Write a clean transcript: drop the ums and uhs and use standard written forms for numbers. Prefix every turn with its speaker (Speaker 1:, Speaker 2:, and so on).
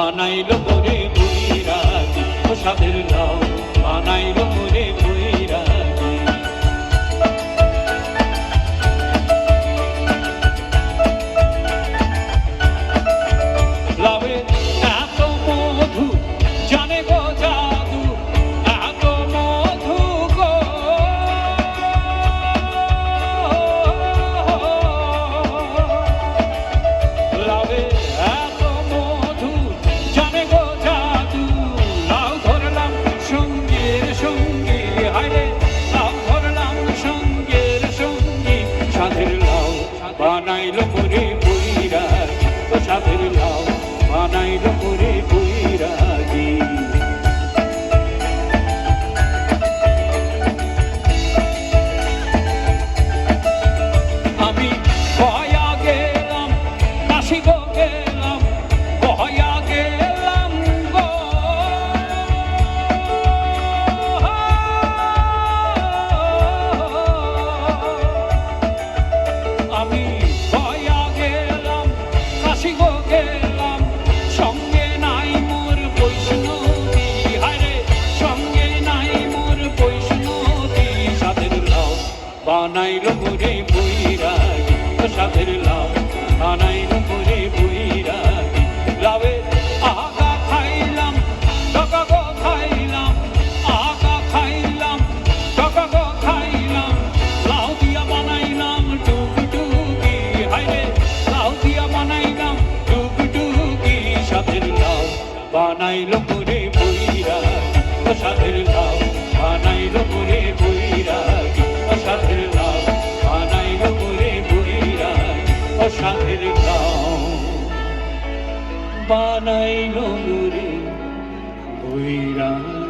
Speaker 1: বানাইলো মোরে বৈরাগী ও সাধের লাউ বানাইলো মোরে বৈরাগী লাভে এত মধু জানে গো জাদু এত মধু গো লাভে এত মধু জানে গো জাদু লাউ ধরলাম সঙ্গীর সঙ্গী হায়রে লাউ ধরলাম সঙ্গীর সঙ্গী সাধের লাউ বানাইলো মোরে বৈরাগী ও সাধের লাউ বানাইলো মোরে বৈরাগী আমি বয়া গেলাম কাশি গো গেলাম বয়া গেলাম গো আমি বয়া গেলাম কাশি গো গেলাম সঙ্গে নাই মোর বৈষ্ণবী হায়রে সঙ্গে নাই মোর বৈষ্ণবী সাধের লাউ বানাইলো মোরে বৈরাগী ও সাধের লাউ বানাইলো মোরে বৈরাগী লাউে আগা খাইলাম ডগা গো খাইলাম আগা খাইলাম ডগা গো খাইলাম লাউ দিয়া বানাইলাম টুকটুকি হায়রে লাউ দিয়া বানাইলাম টুকটুকি সাধের লাউ বানাইলো মোরে বৈরাগী ও সাধের লাউ বানাইলো মোরে বৈরাগী ও সাধের লাউ বানাইলো মোরে বৈরাগী ও সাধের লাউ বানাইলো মোরে বৈরাগী